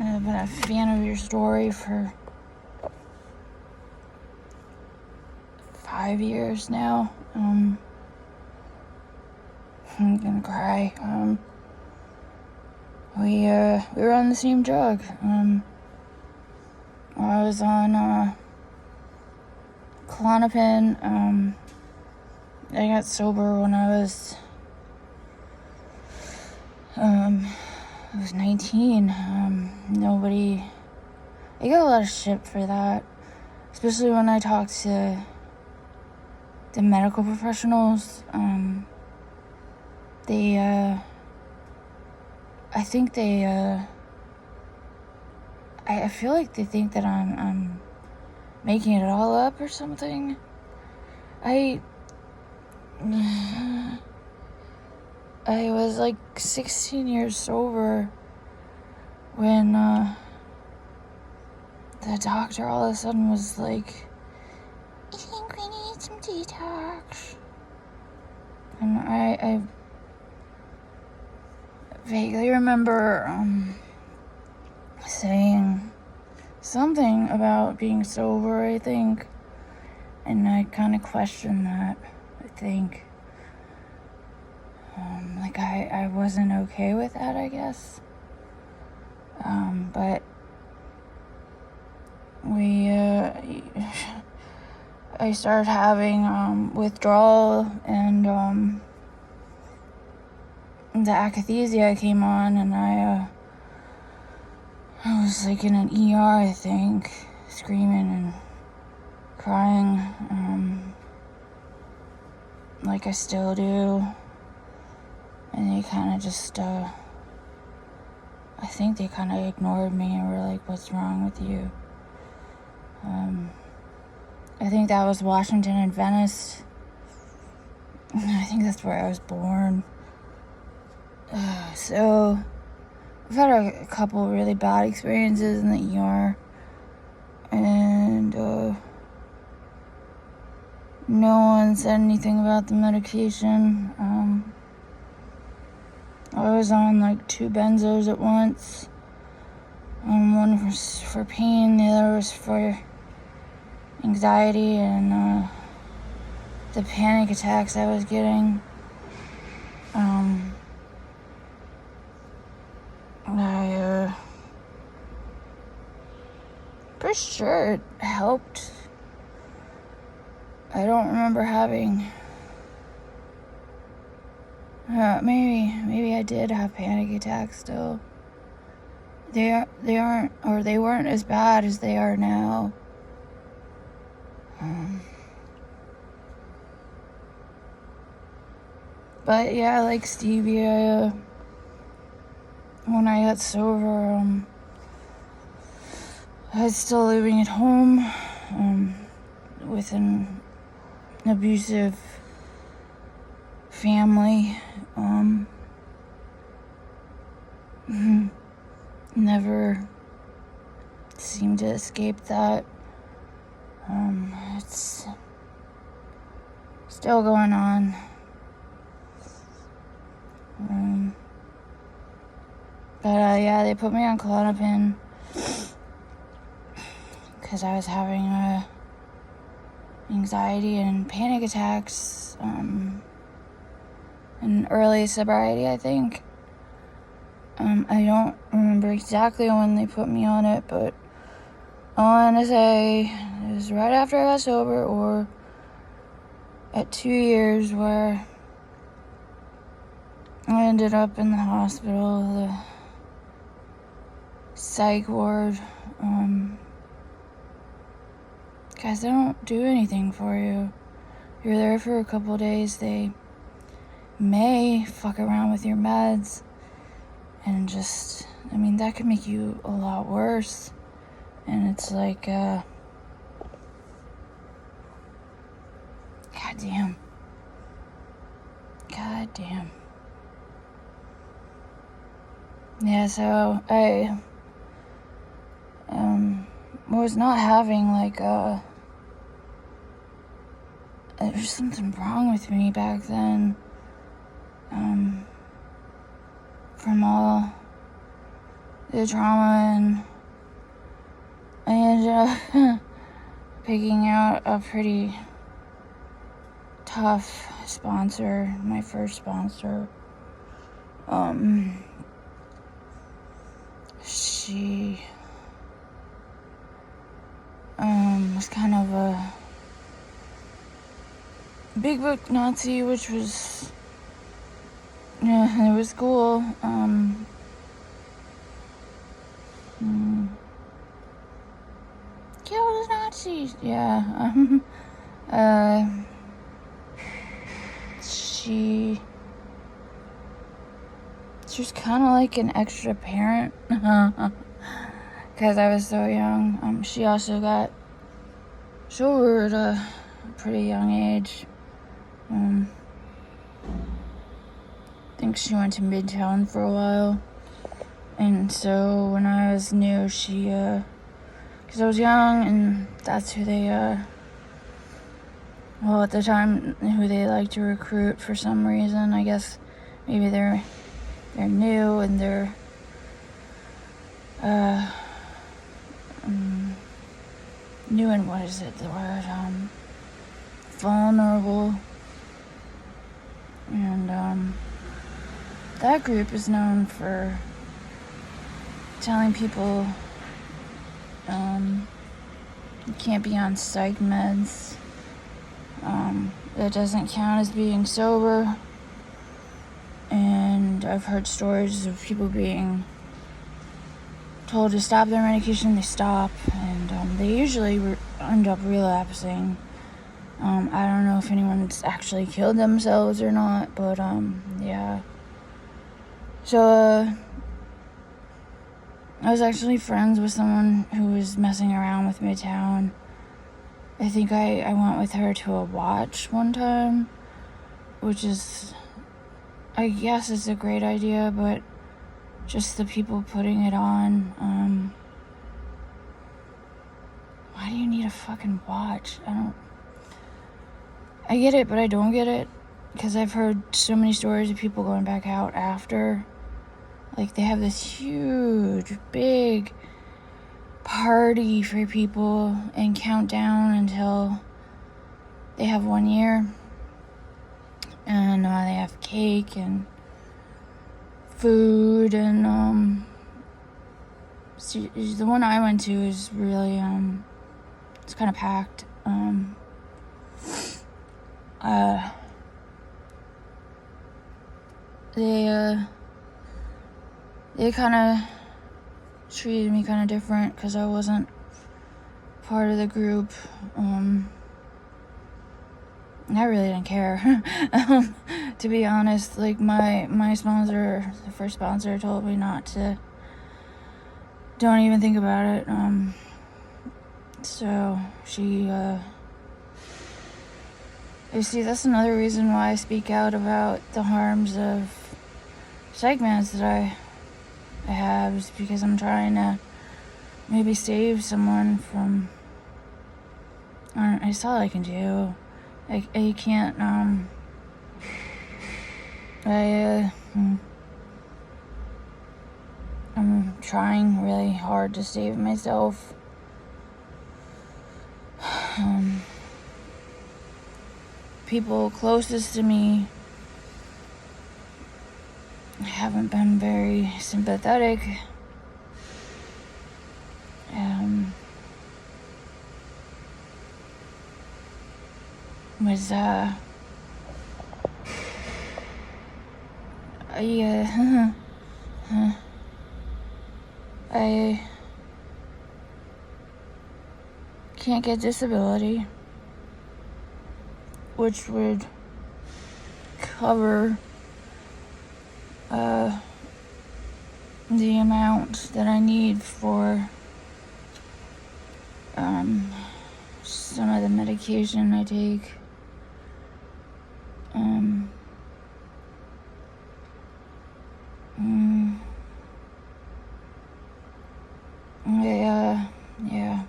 I've been a fan of your story for 5 years now. I'm gonna cry. We were on the same drug. I was on Klonopin. I got sober when I was 19. I got a lot of shit for that, especially when I talked to the medical professionals. I feel like they think that I'm making it all up or something. I was like 16 years sober when the doctor all of a sudden was like, I think we need some detox. And I vaguely remember saying something about being sober, I think. And I kind of questioned that, I think. I wasn't okay with that, I guess. But I started having withdrawal, and the Akathisia came on, and I was like in an ER, I think, screaming and crying, like I still do. And they kind of just, I think they kind of ignored me and were like, what's wrong with you? I think that was Washington and Venice. I think that's where I was born. So, I've had a couple really bad experiences in the ER. And, no one said anything about the medication. I was on like 2 benzos at once. One was for pain, the other was for anxiety and the panic attacks I was getting. For sure it helped. I don't remember having... maybe I did have panic attacks still. They weren't as bad as they are now. But yeah, like Stevie, when I got sober, I was still living at home, with an abusive family. Never seemed to escape that. It's still going on. But yeah, they put me on Klonopin because I was having anxiety and panic attacks in early sobriety, I think. I don't remember exactly when they put me on it, but all I want to say it was right after I got sober, or at 2 years, where I ended up in the hospital, the psych ward. Guys, they don't do anything for you. You're there for a couple days. They may fuck around with your meds and just, that could make you a lot worse. And it's like, goddamn. Yeah, so I was not having there's something wrong with me back then. from all the trauma, and I ended up picking out a pretty tough sponsor, my first sponsor. She was kind of a big book Nazi, which was, yeah, it was cool. Kill the Nazis, yeah. She was kind of like an extra parent, because I was so young. She also got sober at a pretty young age. I think she went to Midtown for a while, and so when I was new, she, because I was young, and that's who they, well, at the time, who they like to recruit for some reason. I guess maybe they're new and they're, new and what is it, the word, vulnerable. And, that group is known for telling people, you can't be on psych meds. That doesn't count as being sober. And I've heard stories of people being told to stop their medication, they stop, and they usually end up relapsing. I don't know if anyone's actually killed themselves or not, but yeah. So I was actually friends with someone who was messing around with Midtown. I think I went with her to a watch one time, which is, I guess it's a great idea, but just the people putting it on, why do you need a fucking watch? I get it, but I don't get it, because I've heard so many stories of people going back out after. Like, they have this huge, big party for people and count down until they have 1 year. And they have cake and food, and the one I went to is really, it's kind of packed. They kind of treated me kind of different because I wasn't part of the group. I really didn't care. To be honest, like my sponsor, the first sponsor, told me not to. Don't even think about it. So she, you see, that's another reason why I speak out about the harms of psych meds that I have, is because I'm trying to maybe save someone from, it's all I can do. I can't, I'm trying really hard to save myself. People closest to me haven't been very sympathetic. I can't get disability, which would cover the amount that I need for some of the medication I take. Yeah.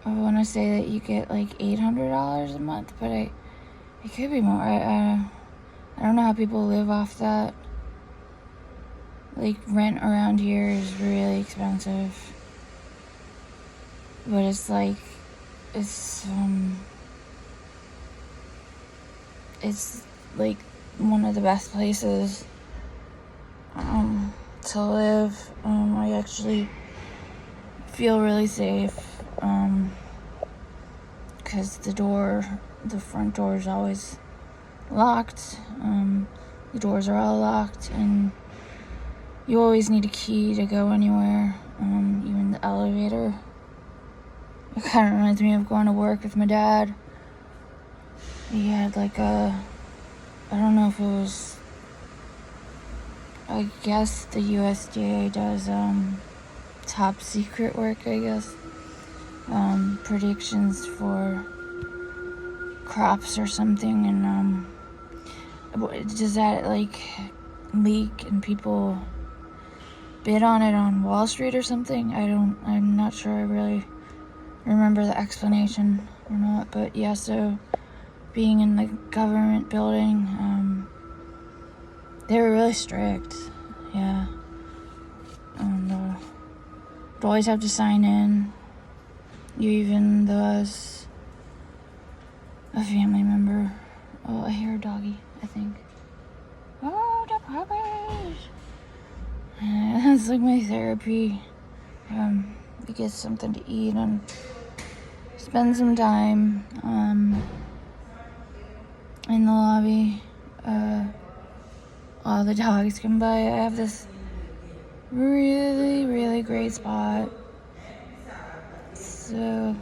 I want to say that you get like $800 a month, but it could be more. I I don't know how people live off that. Like, rent around here is really expensive. But it's like, it's like one of the best places to live. I actually feel really safe, because the front door is always locked. The doors are all locked, and you always need a key to go anywhere, even the elevator. It kind of reminds me of going to work with my dad. He had like I don't know if it was, I guess the USDA does top secret work, I guess. Predictions for crops or something, and does that like leak and people bid on it on Wall Street or something? I'm not sure I really remember the explanation or not, but yeah, so being in the government building, they were really strict, yeah, and would always have to sign in, even though I was a family member. Oh, I hear a doggy, I think. Oh, the puppies! It's like my therapy. To get something to eat and spend some time in the lobby. All the dogs come by. I have this really, really great spot. So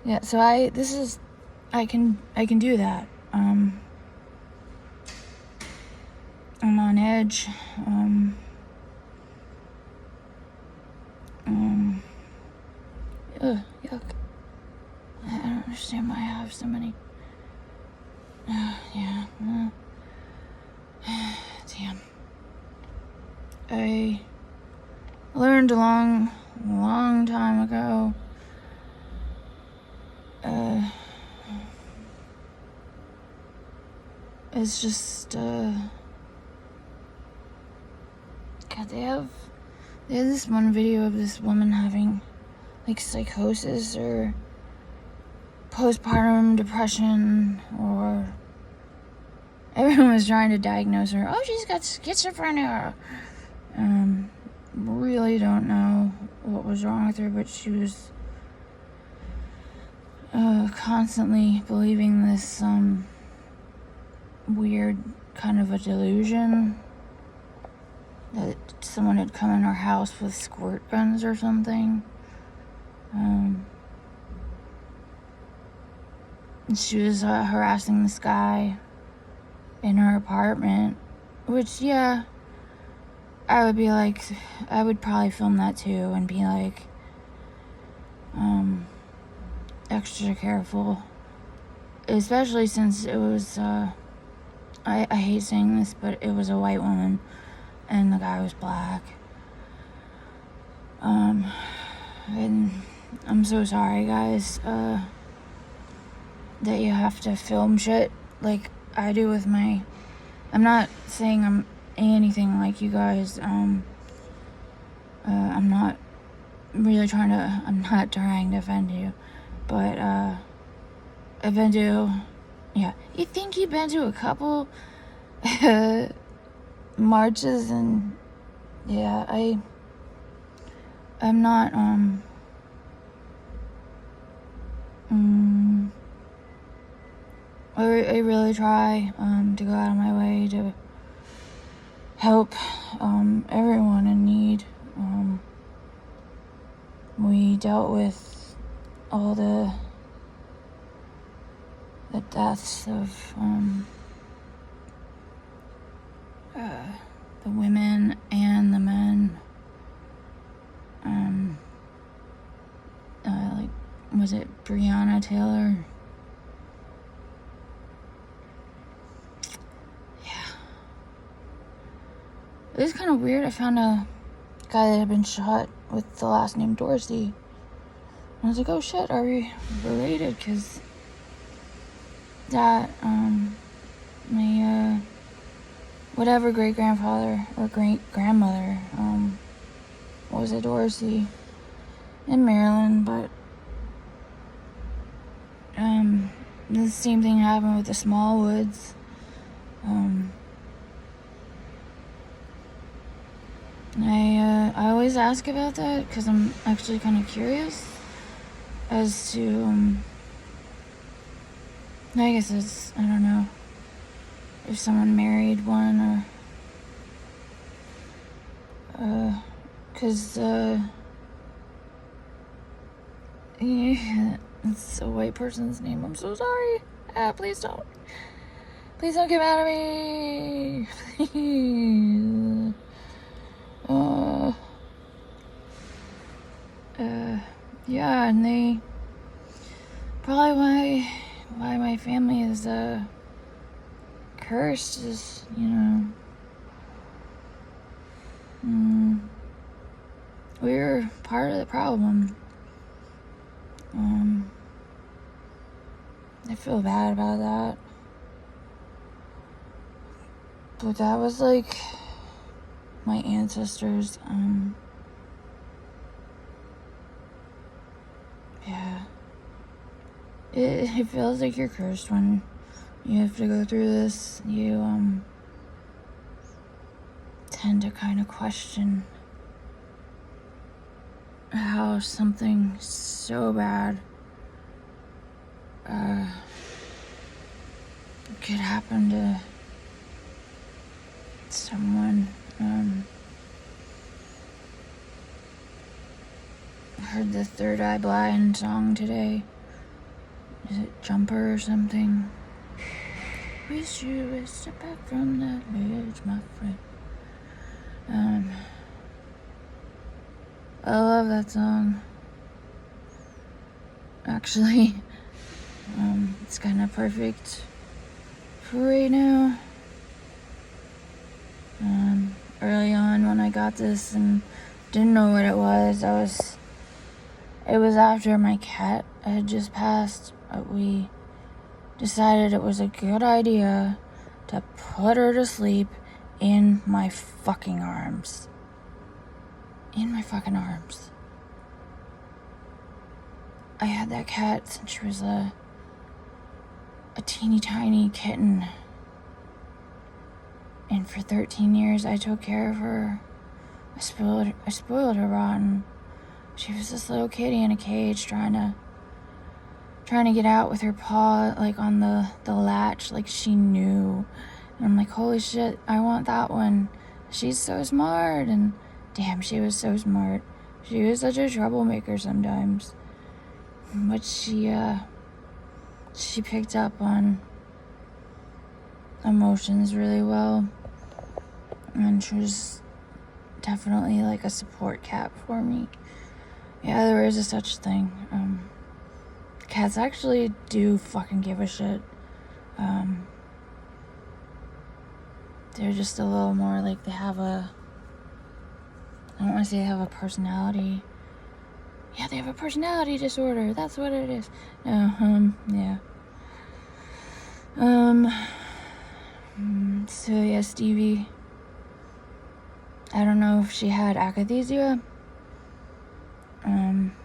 yeah, so I can do that. I'm on edge. Yuck. I don't understand why I have so many. Yeah. Damn. I learned a long time ago. It's just, God, they have this one video of this woman having, like, psychosis or postpartum depression, or everyone was trying to diagnose her. Oh, she's got schizophrenia. Really don't know what was wrong with her, but she was constantly believing this weird kind of a delusion that someone had come in her house with squirt guns or something. And she was harassing this guy in her apartment, which, yeah, I would probably film that too and be like, extra careful, especially since it was, I hate saying this, but it was a white woman and the guy was black. And I'm so sorry, guys, that you have to film shit like I do with my, I'm not saying I'm anything like you guys. I'm not trying to offend you, but I've been to, yeah, you think you've been to a couple marches, and yeah, I'm not I really try to go out of my way to help everyone in need. We dealt with all the deaths of the women and the men. Like, was it Breonna Taylor? Yeah. It was kind of weird. I found a guy that had been shot with the last name Dorsey. And I was like, oh shit, are we related? Because that, my, whatever great-grandfather or great-grandmother, was a Dorsey in Maryland, but, the same thing happened with the Smallwoods. I always ask about that because I'm actually kind of curious as to, I guess it's, I don't know, if someone married one or, because, yeah, it's a white person's name. I'm so sorry. Please don't. Please don't get mad at me. Please. Yeah, and they probably why my family is cursed is, we're part of the problem. I feel bad about that. But that was like my ancestors, yeah. It feels like you're cursed when you have to go through this. You, tend to kind of question how something so bad, could happen to someone. I heard the Third Eye Blind song today. Is it Jumper or something? Wish you would step back from that ledge, my friend. I love that song. Actually, it's kind of perfect for right now. Early on when I got this and didn't know what it was, it was after my cat had just passed. We decided it was a good idea to put her to sleep in my fucking arms. In my fucking arms. I had that cat since she was a teeny tiny kitten. And for 13 years I took care of her. I spoiled her rotten. She was this little kitty in a cage trying to get out with her paw, like, on the latch, like she knew. And I'm like, holy shit, I want that one. She's so smart. And damn, she was so smart. She was such a troublemaker sometimes. But she picked up on emotions really well. And she was definitely like a support cat for me. Yeah, there is a such thing. Cats actually do fucking give a shit. They're just a little more like they have I don't want to say they have a personality. Yeah, they have a personality disorder. That's what it is. No, yeah. So yeah, Stevie, I don't know if she had akathisia.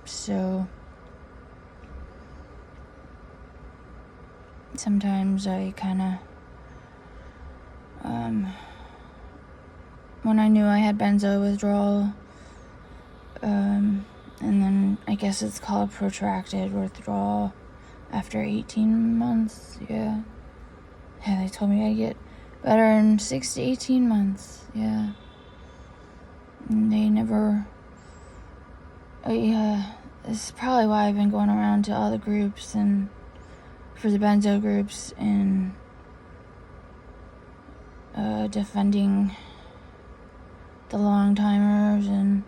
So sometimes I kind of, when I knew I had Benzo withdrawal, and then I guess it's called protracted withdrawal after 18 months, yeah. Yeah, they told me I'd get better in 6 to 18 months, yeah. And they never, this is probably why I've been going around to all the groups and for the Benzo groups and defending the long timers and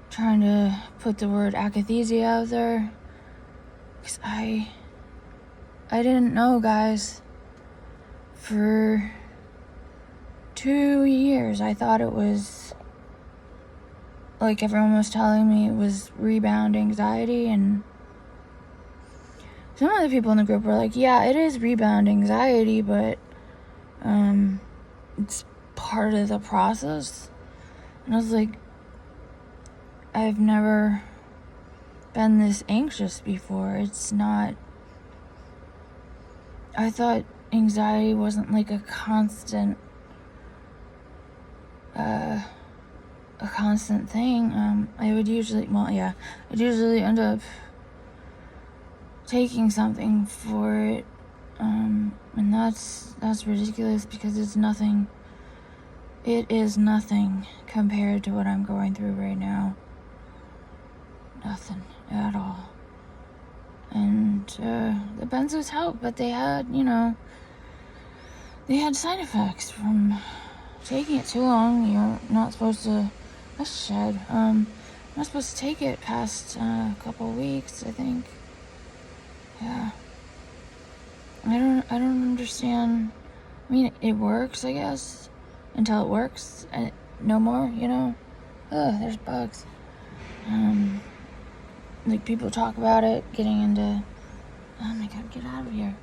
trying to put the word akathisia out there, because I didn't know, guys. For 2 years I thought it was like everyone was telling me it was rebound anxiety, and some other people in the group were like, yeah, it is rebound anxiety, but it's part of the process. And I was like, I've never been this anxious before. It's not, I thought anxiety wasn't like a constant thing. I'd usually end up taking something for it, and that's ridiculous, because it is nothing compared to what I'm going through right now. Nothing at all. And the benzos helped, but they had side effects from taking it too long. You're not supposed to, not supposed to take it past a couple weeks, I think. Yeah. I don't understand. I mean, it works, I guess, until it works, and no more, Ugh, there's bugs. Like, people talk about it, getting into, oh my god, get out of here.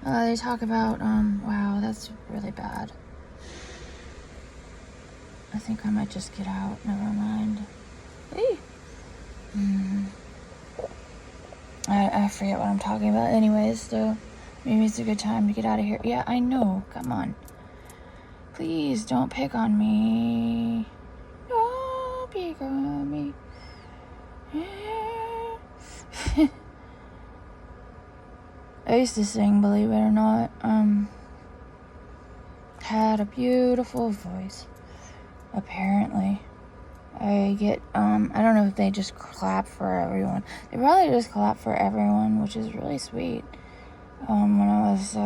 They talk about, wow, that's really bad. I think I might just get out, never mind. Hey. I forget what I'm talking about anyways, so maybe it's a good time to get out of here. Yeah, I know, come on. Please don't pick on me. Don't pick on me. I used to sing, believe it or not. Had a beautiful voice, apparently. I don't know if they just clap for everyone. They probably just clap for everyone, which is really sweet. When I was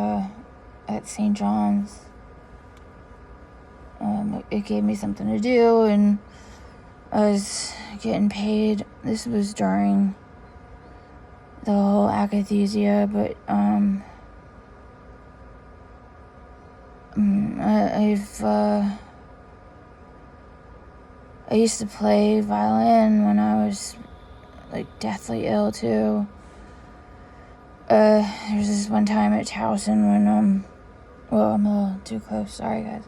at St. John's, it gave me something to do, and I was getting paid. This was during the whole Akathisia, but I used to play violin when I was like deathly ill too. There was this one time at Towson when I'm a little too close, sorry guys.